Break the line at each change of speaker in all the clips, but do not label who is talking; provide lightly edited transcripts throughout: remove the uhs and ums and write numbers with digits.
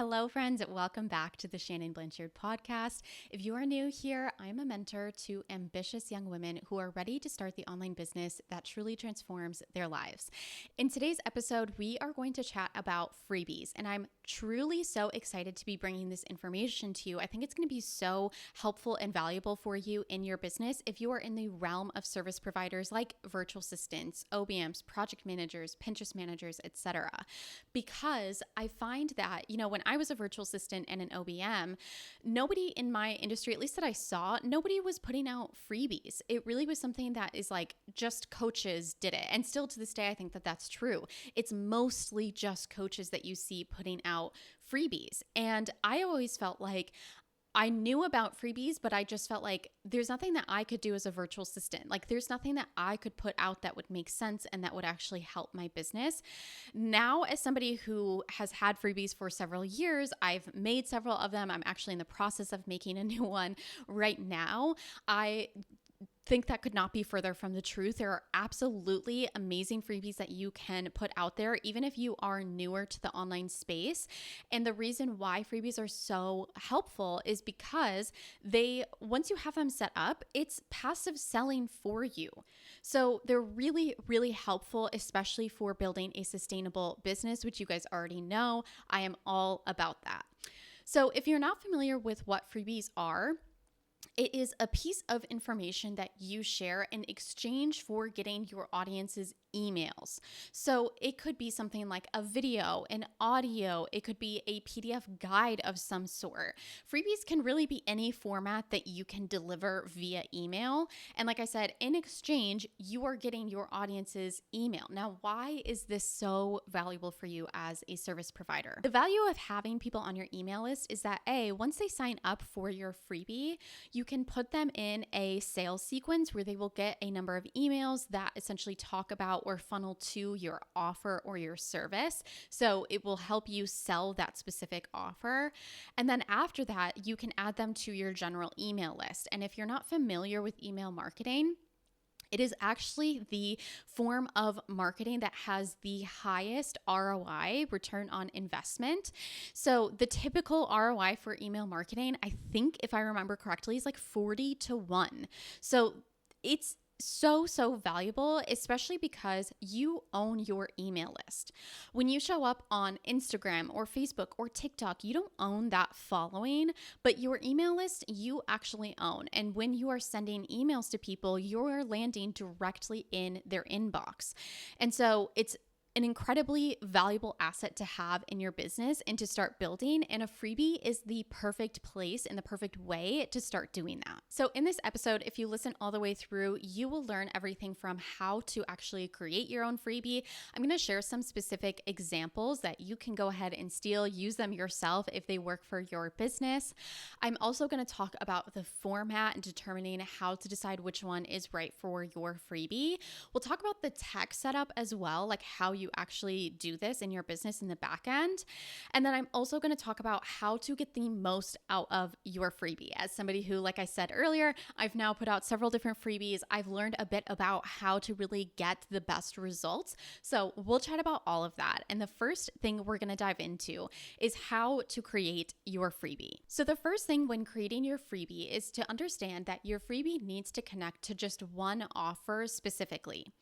Hello, friends. Welcome back to the Shannon Blanchard podcast. If you are new here, I'm a mentor to ambitious young women who are ready to start the online business that truly transforms their lives. In today's episode, we are going to chat about freebies, and I'm truly so excited to be bringing this information to you. I think it's going to be so helpful and valuable for you in your business if you are in the realm of service providers like virtual assistants, OBMs, project managers, Pinterest managers, etc. Because I find that, when I was a virtual assistant and an OBM, nobody in my industry, at least that I saw, nobody was putting out freebies. It really was something that is like just coaches did it. And still to this day, I think that that's true. It's mostly just coaches that you see putting out freebies. And I always felt like I knew about freebies, but I just felt like there's nothing that I could do as a virtual assistant. Like there's nothing that I could put out that would make sense and that would actually help my business. Now, as somebody who has had freebies for several years, I've made several of them. I'm actually in the process of making a new one right now. I think that could not be further from the truth. There are absolutely amazing freebies that you can put out there, even if you are newer to the online space. And the reason why freebies are so helpful is because once you have them set up, it's passive selling for you. So they're really, really helpful, especially for building a sustainable business, which you guys already know. I am all about that. So if you're not familiar with what freebies are, it is a piece of information that you share in exchange for getting your audience's emails. So it could be something like a video, an audio, it could be a PDF guide of some sort. Freebies can really be any format that you can deliver via email. And like I said, in exchange, you are getting your audience's email. Now, why is this so valuable for you as a service provider? The value of having people on your email list is that once they sign up for your freebie, you can put them in a sales sequence where they will get a number of emails that essentially talk about or funnel to your offer or your service. So it will help you sell that specific offer. And then after that, you can add them to your general email list. And if you're not familiar with email marketing, it is actually the form of marketing that has the highest ROI, return on investment. So the typical ROI for email marketing, I think if I remember correctly, is like 40-1. So it's so valuable, especially because you own your email list. When you show up on Instagram or Facebook or TikTok, you don't own that following, but your email list you actually own. And when you are sending emails to people, you're landing directly in their inbox. And so it's an incredibly valuable asset to have in your business and to start building. And a freebie is the perfect place and the perfect way to start doing that. So in this episode, if you listen all the way through, you will learn everything from how to actually create your own freebie. I'm going to share some specific examples that you can go ahead and steal, use them yourself if they work for your business. I'm also going to talk about the format and determining how to decide which one is right for your freebie. We'll talk about the tech setup as well, like how you actually do this in your business in the back end. And then I'm also going to talk about how to get the most out of your freebie. As somebody who, like I said earlier, I've now put out several different freebies. I've learned a bit about how to really get the best results. So we'll chat about all of that. And the first thing we're going to dive into is how to create your freebie. So the first thing when creating your freebie is to understand that your freebie needs to connect to just one offer specifically.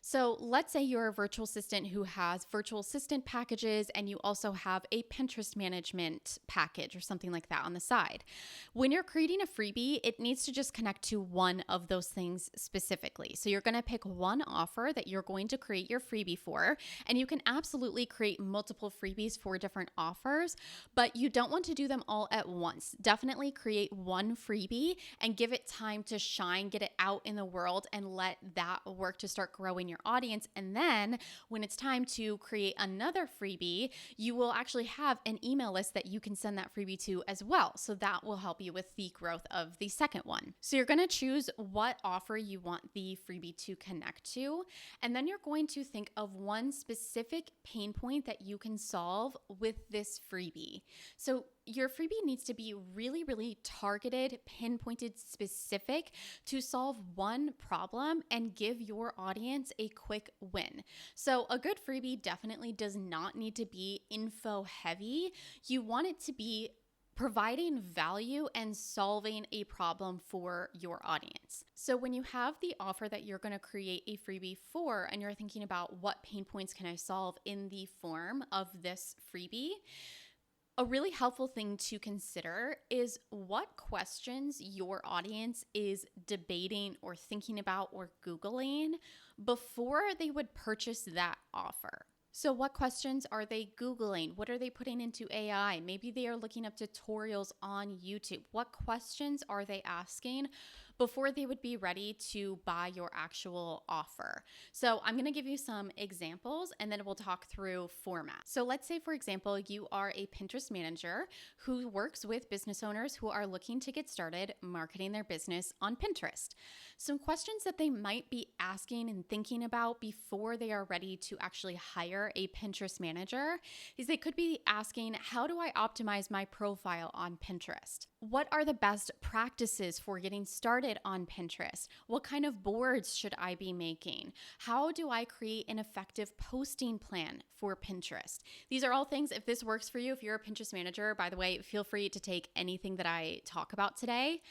So let's say you're a virtual assistant who has virtual assistant packages and you also have a Pinterest management package or something like that on the side. When you're creating a freebie, it needs to just connect to one of those things specifically. So you're going to pick one offer that you're going to create your freebie for, and you can absolutely create multiple freebies for different offers, but you don't want to do them all at once. Definitely create one freebie and give it time to shine, get it out in the world, and let that work to start growing your audience. And then when it's time to create another freebie, you will actually have an email list that you can send that freebie to as well. So that will help you with the growth of the second one. So you're going to choose what offer you want the freebie to connect to. And then you're going to think of one specific pain point that you can solve with this freebie. So your freebie needs to be really, really targeted, pinpointed, specific to solve one problem and give your audience a quick win. So a good freebie definitely does not need to be info heavy. You want it to be providing value and solving a problem for your audience. So when you have the offer that you're going to create a freebie for, and you're thinking about what pain points can I solve in the form of this freebie, a really helpful thing to consider is what questions your audience is debating or thinking about or Googling before they would purchase that offer. So what questions are they Googling? What are they putting into AI? Maybe they are looking up tutorials on YouTube. What questions are they asking before they would be ready to buy your actual offer? So I'm going to give you some examples and then we'll talk through format. So let's say, for example, you are a Pinterest manager who works with business owners who are looking to get started marketing their business on Pinterest. Some questions that they might be asking and thinking about before they are ready to actually hire a Pinterest manager is they could be asking, how do I optimize my profile on Pinterest? What are the best practices for getting started on Pinterest? What kind of boards should I be making? How do I create an effective posting plan for Pinterest? These are all things, if this works for you, if you're a Pinterest manager, by the way, feel free to take anything that I talk about today.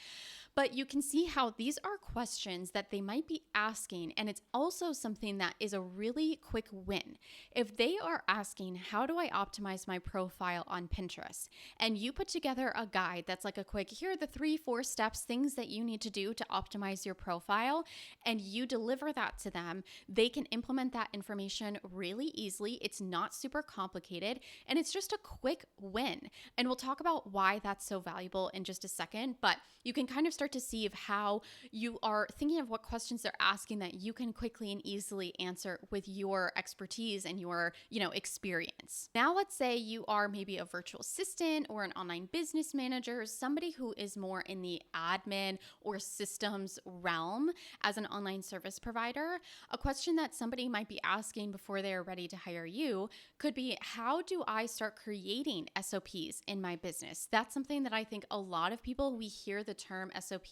But you can see how these are questions that they might be asking, and it's also something that is a really quick win. If they are asking, how do I optimize my profile on Pinterest? And you put together a guide that's like a quick, here are the 3-4 steps, things that you need to do to optimize your profile, and you deliver that to them, they can implement that information really easily. It's not super complicated, and it's just a quick win. And we'll talk about why that's so valuable in just a second, but you can kind of start to see of how you are thinking of what questions they're asking that you can quickly and easily answer with your expertise and your, experience. Now, let's say you are maybe a virtual assistant or an online business manager, somebody who is more in the admin or systems realm as an online service provider. A question that somebody might be asking before they are ready to hire you could be, how do I start creating SOPs in my business? That's something that I think a lot of people, we hear the term SOP,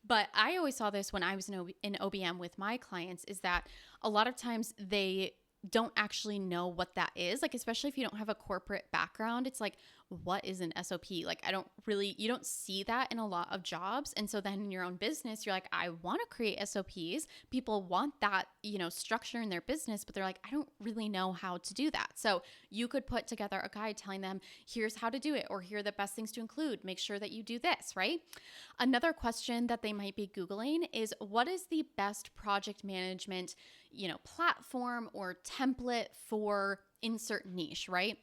but I always saw this when I was in OBM with my clients, is that a lot of times they don't actually know what that is. Like, especially if you don't have a corporate background, it's like, what is an SOP? Like, you don't see that in a lot of jobs. And so then in your own business, you're like, I want to create SOPs. People want that, structure in their business, but they're like, I don't really know how to do that. So you could put together a guide telling them, here's how to do it, or here are the best things to include. Make sure that you do this, right? Another question that they might be Googling is, what is the best project management, platform or template for insert niche, right?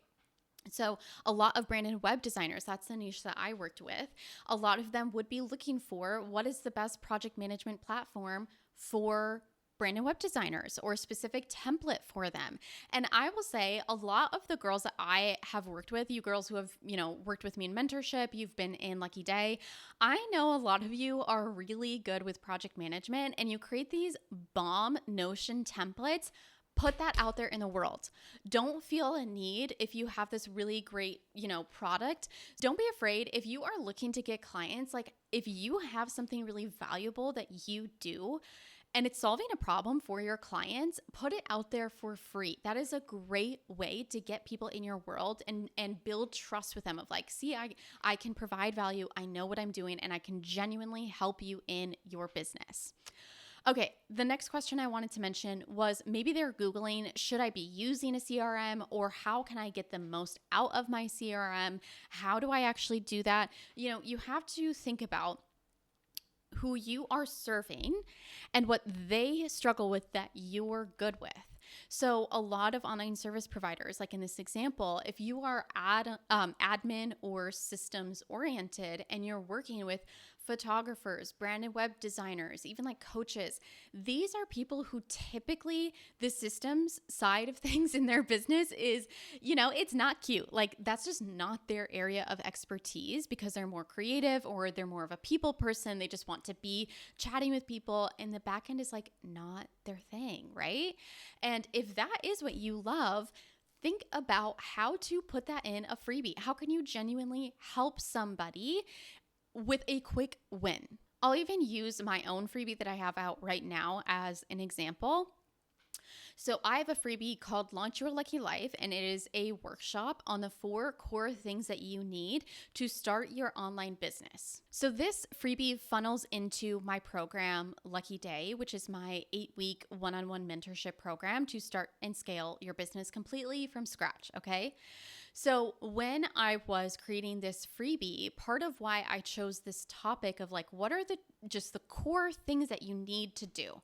So a lot of branded web designers, that's the niche that I worked with. A lot of them would be looking for, what is the best project management platform for branded web designers, or a specific template for them. And I will say, a lot of the girls that I have worked with, you girls who have, worked with me in mentorship, you've been in Lucky Day, I know a lot of you are really good with project management, and you create these bomb Notion templates. Put that out there in the world. Don't feel a need if you have this really great, product. Don't be afraid if you are looking to get clients. Like, if you have something really valuable that you do and it's solving a problem for your clients, put it out there for free. That is a great way to get people in your world and build trust with them of like, see, I can provide value. I know what I'm doing, and I can genuinely help you in your business. Okay, the next question I wanted to mention was, maybe they're Googling, should I be using a CRM, or how can I get the most out of my CRM? How do I actually do that? You have to think about who you are serving and what they struggle with that you're good with. So a lot of online service providers, like in this example, if you are admin or systems oriented and you're working with photographers, branded web designers, even like coaches, these are people who typically the systems side of things in their business is, it's not cute. Like, that's just not their area of expertise, because they're more creative or they're more of a people person. They just want to be chatting with people, and the back end is like not their thing, right? And if that is what you love, think about how to put that in a freebie. How can you genuinely help somebody with a quick win? I'll even use my own freebie that I have out right now as an example. So I have a freebie called Launch Your Lucky Life, and it is a workshop on the 4 core things that you need to start your online business. So this freebie funnels into my program, Lucky Day, which is my 8-week one-on-one mentorship program to start and scale your business completely from scratch, okay? So when I was creating this freebie, part of why I chose this topic of like, what are the core things that you need to do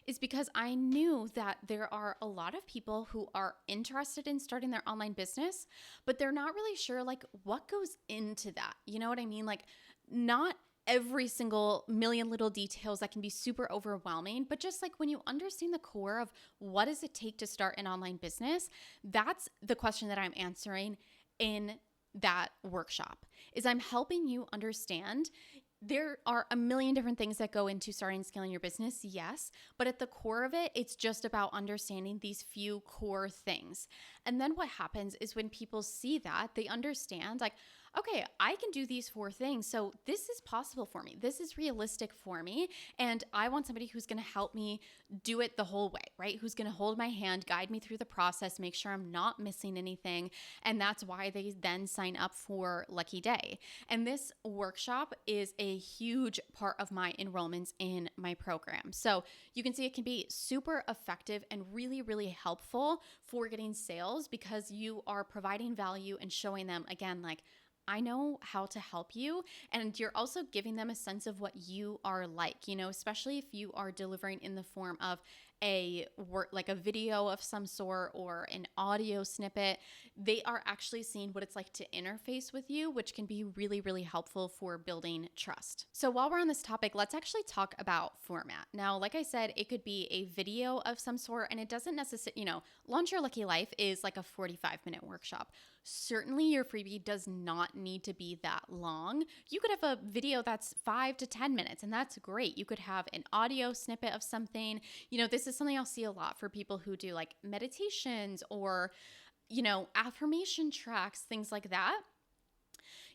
is because I knew that there are a lot of people who are interested in starting their online business, but they're not really sure like what goes into that. You know what I mean? Like not every single million little details that can be super overwhelming, but just like when you understand the core of what does it take to start an online business, that's the question that I'm answering in that workshop. Is I'm helping you understand there are a million different things that go into starting and scaling your business, yes, but at the core of it, it's just about understanding these few core things. And then what happens is when people see that, they understand like, okay, I can do these 4 things. So this is possible for me. This is realistic for me. And I want somebody who's going to help me do it the whole way, right? Who's going to hold my hand, guide me through the process, make sure I'm not missing anything. And that's why they then sign up for Lucky Day. And this workshop is a huge part of my enrollments in my program. So you can see it can be super effective and really, really helpful for getting sales because you are providing value and showing them, again, like, I know how to help you. And you're also giving them a sense of what you are like, you know, especially if you are delivering in the form of a work, like a video of some sort or an audio snippet. They are actually seeing what it's like to interface with you, which can be really, really helpful for building trust. So while we're on this topic, let's actually talk about format. Now, like I said, it could be a video of some sort, and it doesn't necessarily, you know, Launch Your Lucky Life is like a 45-minute workshop. Certainly your freebie does not need to be that long. You could have a video that's 5 to 10 minutes, and that's great. You could have an audio snippet of something. You know, this is something I'll see a lot for people who do like meditations or, you know, affirmation tracks, things like that.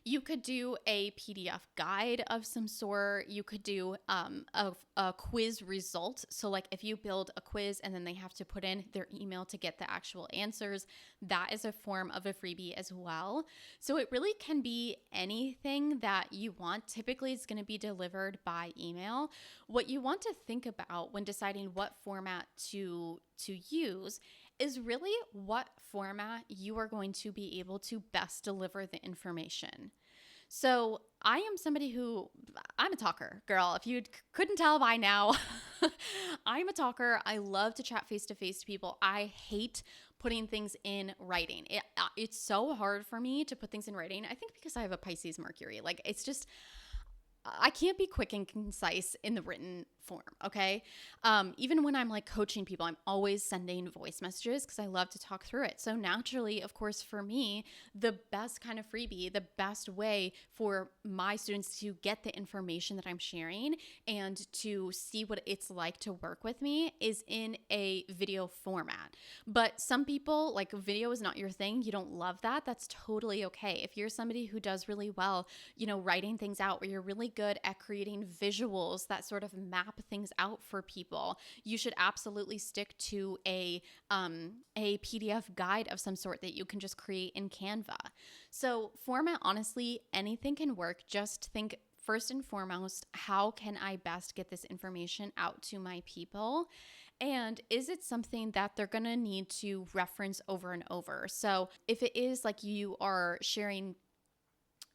You could do a PDF guide of some sort. You could do a quiz result. So like if you build a quiz and then they have to put in their email to get the actual answers, that is a form of a freebie as well. So it really can be anything that you want. Typically, it's going to be delivered by email. What you want to think about when deciding what format to use is really what format you are going to be able to best deliver the information. So I am somebody who, I'm a talker, girl. If you couldn't tell by now, I'm a talker. I love to chat face-to-face to people. I hate putting things in writing. It's so hard for me to put things in writing. I think because I have a Pisces Mercury. Like it's just, I can't be quick and concise in the written form, okay? Even when I'm like coaching people, I'm always sending voice messages because I love to talk through it. So naturally, of course, for me, the best kind of freebie, the best way for my students to get the information that I'm sharing and to see what it's like to work with me is in a video format. But some people, like video is not your thing. You don't love that. That's totally okay. If you're somebody who does really well, you know, writing things out, where you're really good at creating visuals that sort of map things out for people, you should absolutely stick to a PDF guide of some sort that you can just create in Canva. So format, honestly, anything can work. Just think first and foremost, how can I best get this information out to my people? And is it something that they're going to need to reference over and over? So if it is like you are sharing,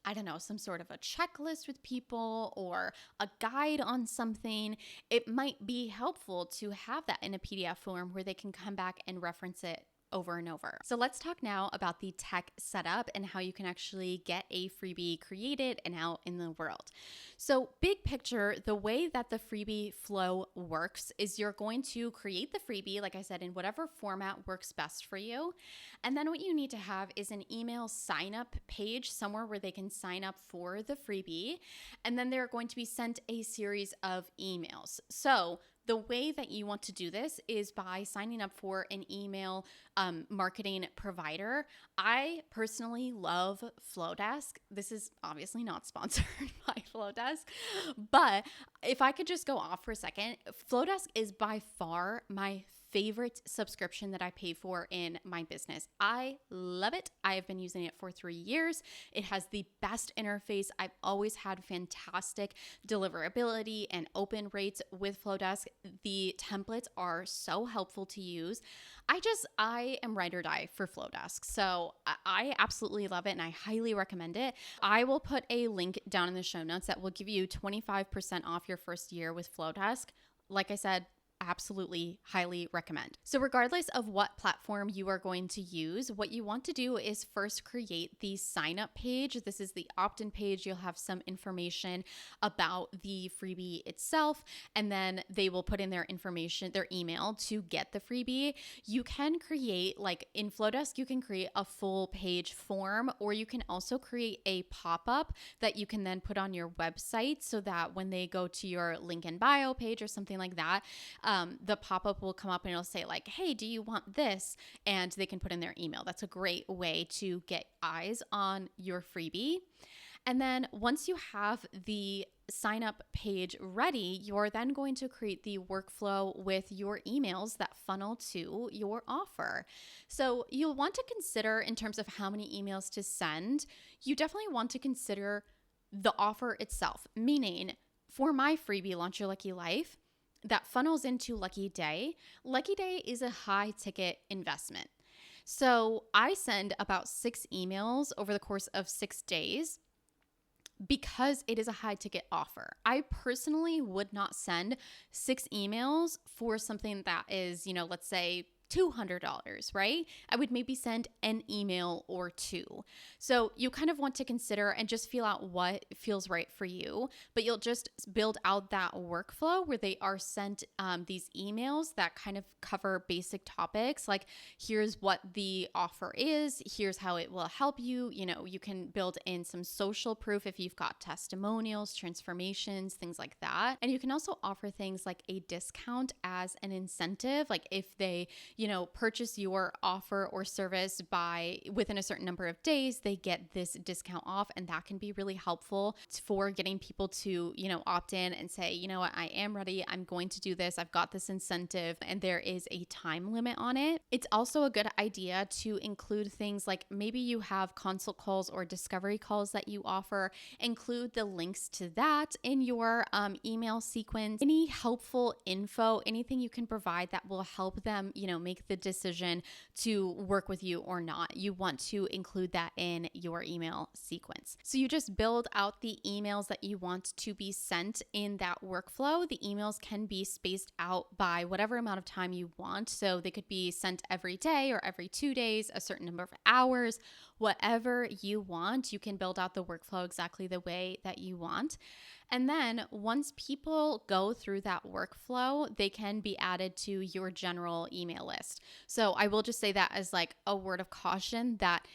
I don't know, some sort of a checklist with people or a guide on something, it might be helpful to have that in a PDF form where they can come back and reference it over and over. So let's talk now about the tech setup and how you can actually get a freebie created and out in the world. So big picture, the way that the freebie flow works is you're going to create the freebie, like I said, in whatever format works best for you. And then what you need to have is an email sign up page somewhere where they can sign up for the freebie. And then they're going to be sent a series of emails. So the way that you want to do this is by signing up for an email marketing provider. I personally love Flowdesk. This is obviously not sponsored by Flowdesk, but if I could just go off for a second, Flowdesk is by far my favorite subscription that I pay for in my business. I love it. I have been using it for 3 years. It has the best interface. I've always had fantastic deliverability and open rates with Flowdesk. The templates are so helpful to use. I am ride or die for Flowdesk. So I absolutely love it and I highly recommend it. I will put a link down in the show notes that will give you 25% off your first year with Flowdesk. Like I said, absolutely highly recommend. So regardless of what platform you are going to use, what you want to do is first create the sign up page. This is the opt-in page. You'll have some information about the freebie itself, and then they will put in their information, their email to get the freebie. You can create, like in Flowdesk, you can create a full page form, or you can also create a pop-up that you can then put on your website so that when they go to your link in bio page or something like that, the pop-up will come up and it'll say like, hey, do you want this? And they can put in their email. That's a great way to get eyes on your freebie. And then once you have the sign up page ready, you're then going to create the workflow with your emails that funnel to your offer. So you'll want to consider, in terms of how many emails to send, you definitely want to consider the offer itself. Meaning, for my freebie, Launch Your Lucky Life, that funnels into Lucky Day. Lucky Day is a high ticket investment. So I send about 6 emails over the course of 6 days because it is a high ticket offer. I personally would not send 6 emails for something that is, let's say $200, right? I would maybe send an email or 2. So you kind of want to consider and just feel out what feels right for you, but you'll just build out that workflow where they are sent these emails that kind of cover basic topics, like here's what the offer is, here's how it will help you. You can build in some social proof if you've got testimonials, transformations, things like that. And you can also offer things like a discount as an incentive, like if they purchase your offer or service within a certain number of days, they get this discount off. And that can be really helpful for getting people to, opt in and say, you know what, I am ready. I'm going to do this. I've got this incentive, and there is a time limit on it. It's also a good idea to include things like maybe you have consult calls or discovery calls that you offer. Include the links to that in your email sequence. Any helpful info, anything you can provide that will help them, make the decision to work with you or not. You want to include that in your email sequence. So you just build out the emails that you want to be sent in that workflow. The emails can be spaced out by whatever amount of time you want. So they could be sent every day or every 2 days, a certain number of hours, whatever you want. You can build out the workflow exactly the way that you want. And then once people go through that workflow, they can be added to your general email list. So I will just say that as like a word of caution that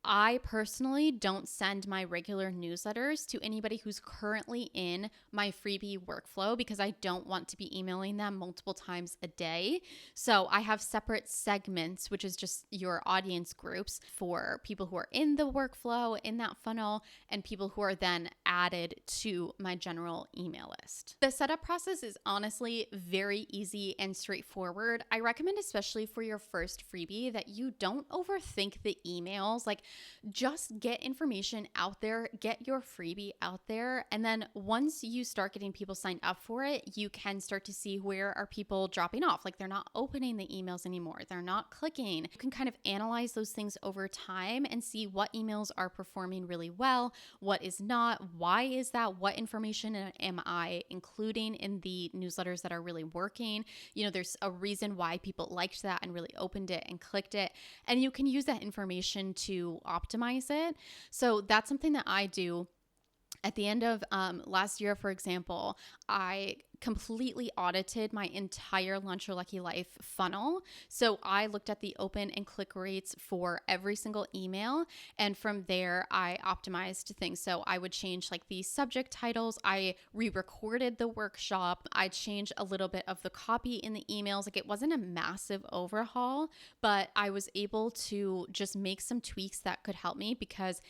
I personally don't send my regular newsletters to anybody who's currently in my freebie workflow because I don't want to be emailing them multiple times a day. So I have separate segments, which is just your audience groups for people who are in the workflow, in that funnel, and people who are then added to my general email list. The setup process is honestly very easy and straightforward. I recommend, especially for your first freebie, that you don't overthink the emails. Like, just get information out there, get your freebie out there. And then once you start getting people signed up for it, you can start to see where are people dropping off. Like, they're not opening the emails anymore. They're not clicking. You can kind of analyze those things over time and see what emails are performing really well, what is not, why is that, what information am I including in the newsletters that are really working. There's a reason why people liked that and really opened it and clicked it. And you can use that information to optimize it. So that's something that I do. At the end of last year, for example, I completely audited my entire Launch Your Lucky Life funnel. So I looked at the open and click rates for every single email. And from there, I optimized things. So I would change like the subject titles. I re-recorded the workshop. I changed a little bit of the copy in the emails. Like, it wasn't a massive overhaul, but I was able to just make some tweaks that could help me, because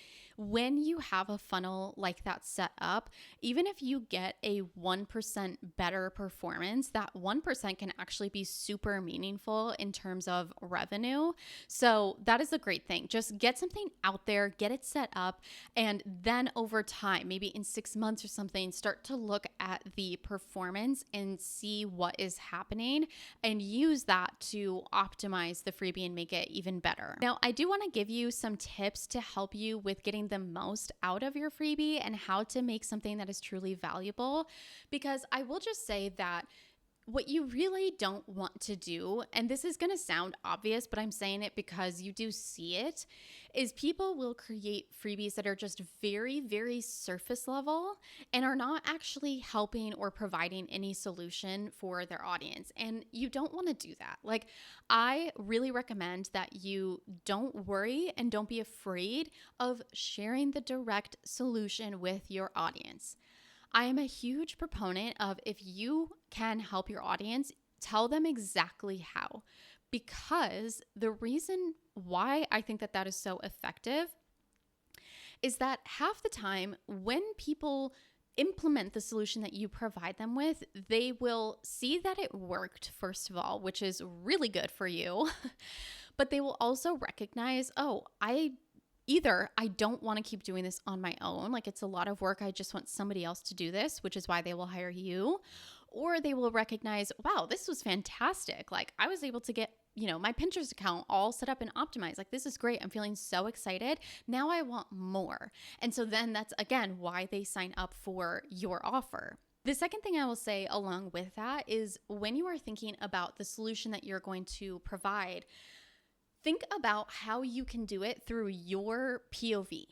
when you have a funnel like that set up, even if you get a 1% better performance, that 1% can actually be super meaningful in terms of revenue. So that is a great thing. Just get something out there, get it set up, and then over time, maybe in 6 months or something, start to look at the performance and see what is happening and use that to optimize the freebie and make it even better. Now, I do want to give you some tips to help you with getting the most out of your freebie and how to make something that is truly valuable, because I will just say that what you really don't want to do, and this is going to sound obvious, but I'm saying it because you do see it, is people will create freebies that are just very, very surface level and are not actually helping or providing any solution for their audience. And you don't want to do that. Like, I really recommend that you don't worry and don't be afraid of sharing the direct solution with your audience. I am a huge proponent of, if you can help your audience, tell them exactly how. Because the reason why I think that is so effective is that half the time when people implement the solution that you provide them with, they will see that it worked, first of all, which is really good for you. But they will also recognize, oh, either I don't want to keep doing this on my own, like it's a lot of work, I just want somebody else to do this, which is why they will hire you. Or they will recognize, wow, this was fantastic. Like, I was able to get, my Pinterest account all set up and optimized. Like, this is great. I'm feeling so excited. Now I want more. And so then that's, again, why they sign up for your offer. The second thing I will say along with that is, when you are thinking about the solution that you're going to provide, think about how you can do it through your POV.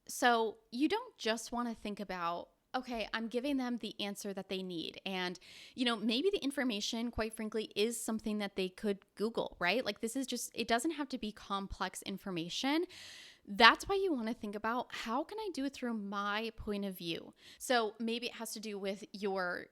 So you don't just want to think about, okay, I'm giving them the answer that they need. And, maybe the information, quite frankly, is something that they could Google, right? Like, this is just, it doesn't have to be complex information. That's why you want to think about, how can I do it through my point of view? So maybe it has to do with your,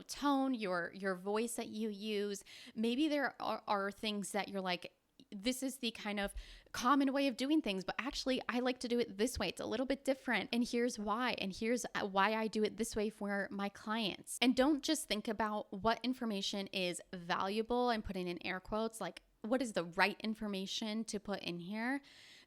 tone, your voice that you use. Maybe there are things that you're like, this is the kind of common way of doing things, but actually I like to do it this way. It's a little bit different. And here's why. And here's why I do it this way for my clients. And don't just think about what information is valuable, and putting in air quotes, like what is the right information to put in here.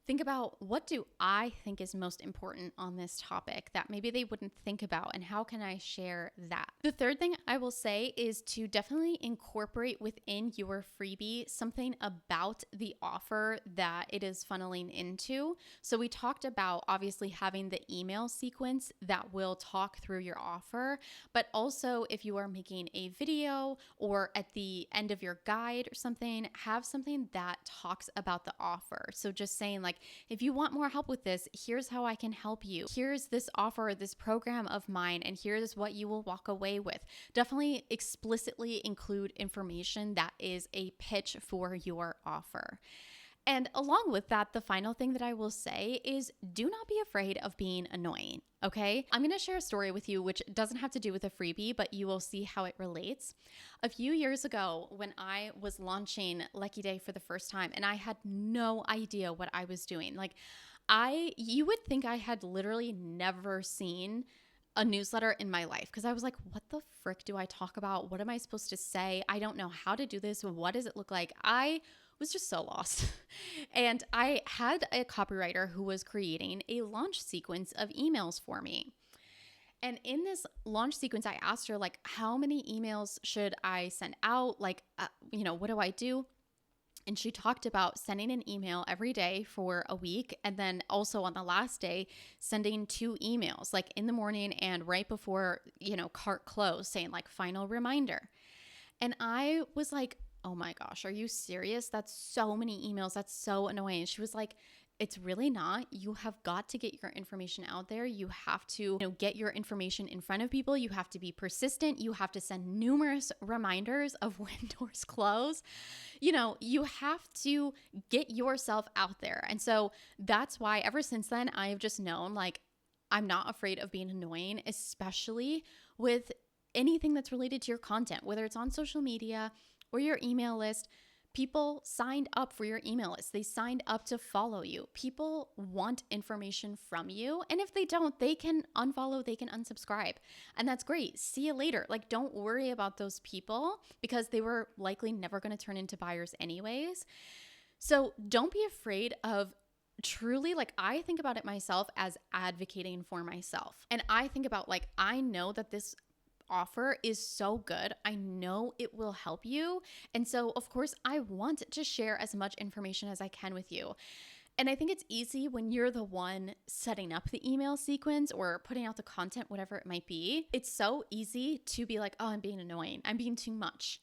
Think about, what do I think is most important on this topic that maybe they wouldn't think about, and how can I share that? The third thing I will say is to definitely incorporate within your freebie something about the offer that it is funneling into. So we talked about obviously having the email sequence that will talk through your offer, but also if you are making a video or at the end of your guide or something, have something that talks about the offer. So just saying, like, if you want more help with this, here's how I can help you. Here's this offer, this program of mine, and here's what you will walk away with. Definitely explicitly include information that is a pitch for your offer. And along with that, the final thing that I will say is, do not be afraid of being annoying, okay? I'm gonna share a story with you which doesn't have to do with a freebie, but you will see how it relates. A few years ago, when I was launching Lucky Day for the first time, and I had no idea what I was doing. Like, you would think I had literally never seen a newsletter in my life, because I was like, what the frick do I talk about? What am I supposed to say? I don't know how to do this. What does it look like? I was just so lost. And I had a copywriter who was creating a launch sequence of emails for me. And in this launch sequence, I asked her, like, how many emails should I send out? Like, what do I do? And she talked about sending an email every day for a week. And then also on the last day, sending 2 emails, like in the morning and right before, cart close, saying like final reminder. And I was like, oh my gosh, are you serious? That's so many emails. That's so annoying. She was like, it's really not. You have got to get your information out there. You have to, get your information in front of people. You have to be persistent. You have to send numerous reminders of when doors close. You have to get yourself out there. And so that's why ever since then, I have just known, like, I'm not afraid of being annoying, especially with anything that's related to your content, whether it's on social media or your email list. People signed up for your email list. They signed up to follow you. People want information from you. And if they don't, they can unfollow, they can unsubscribe. And that's great. See you later. Like, don't worry about those people because they were likely never going to turn into buyers anyways. So don't be afraid of truly, like, I think about it myself as advocating for myself. And I think about, like, I know that this offer is so good. I know it will help you. And so, of course, I want to share as much information as I can with you. And I think it's easy when you're the one setting up the email sequence or putting out the content, whatever it might be. It's so easy to be like, oh, I'm being annoying. I'm being too much.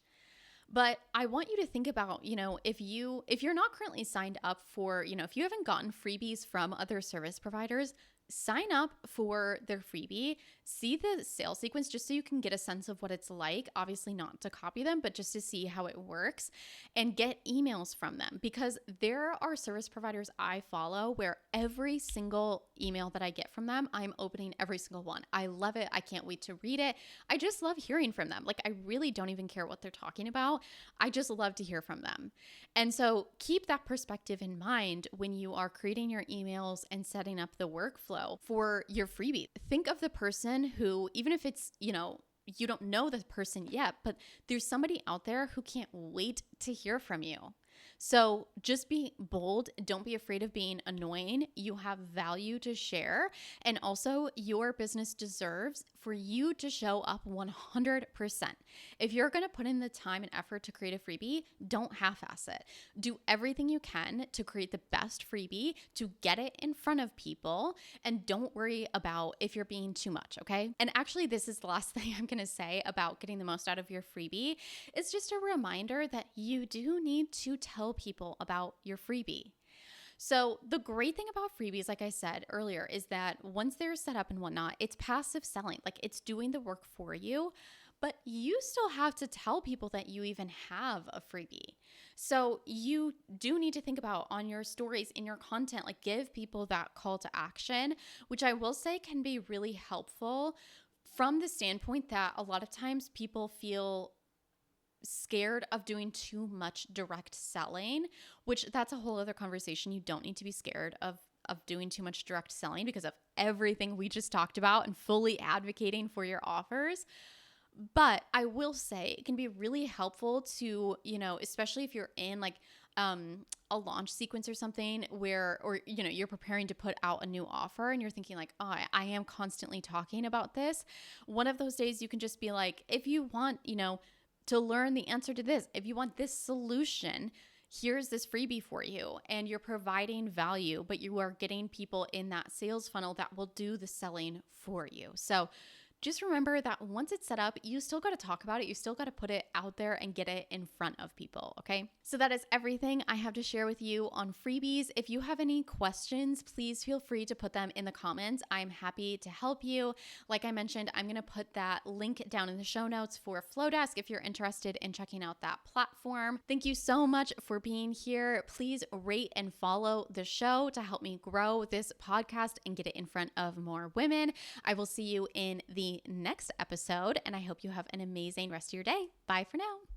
But I want you to think about, if you're not currently signed up for, if you haven't gotten freebies from other service providers, sign up for their freebie, see the sales sequence just so you can get a sense of what it's like. Obviously not to copy them, but just to see how it works, and get emails from them, because there are service providers I follow where every single email that I get from them, I'm opening every single one. I love it. I can't wait to read it. I just love hearing from them. Like, I really don't even care what they're talking about. I just love to hear from them. And so keep that perspective in mind when you are creating your emails and setting up the workflow for your freebie. Think of the person who, even if it's, you don't know the person yet, but there's somebody out there who can't wait to hear from you. So just be bold. Don't be afraid of being annoying. You have value to share. And also, your business deserves for you to show up 100%. If you're going to put in the time and effort to create a freebie, don't half-ass it. Do everything you can to create the best freebie, to get it in front of people, and don't worry about if you're being too much, okay? And actually, this is the last thing I'm going to say about getting the most out of your freebie. It's just a reminder that you do need to tell people about your freebie. So the great thing about freebies, like I said earlier, is that once they're set up and whatnot, it's passive selling. Like, it's doing the work for you, but you still have to tell people that you even have a freebie. So you do need to think about on your stories, in your content, like, give people that call to action, which I will say can be really helpful from the standpoint that a lot of times people feel scared of doing too much direct selling, which that's a whole other conversation. You don't need to be scared of doing too much direct selling because of everything we just talked about and fully advocating for your offers. But I will say it can be really helpful to, especially if you're in like a launch sequence or something or you're preparing to put out a new offer and you're thinking like, oh, I am constantly talking about this. One of those days you can just be like, if you want, to learn the answer to this, if you want this solution, here's this freebie for you. And you're providing value, but you are getting people in that sales funnel that will do the selling for you. So just remember that once it's set up, you still got to talk about it. You still got to put it out there and get it in front of people, okay? So that is everything I have to share with you on freebies. If you have any questions, please feel free to put them in the comments. I'm happy to help you. Like I mentioned, I'm going to put that link down in the show notes for Flowdesk if you're interested in checking out that platform. Thank you so much for being here. Please rate and follow the show to help me grow this podcast and get it in front of more women. I will see you in the next episode, and I hope you have an amazing rest of your day. Bye for now.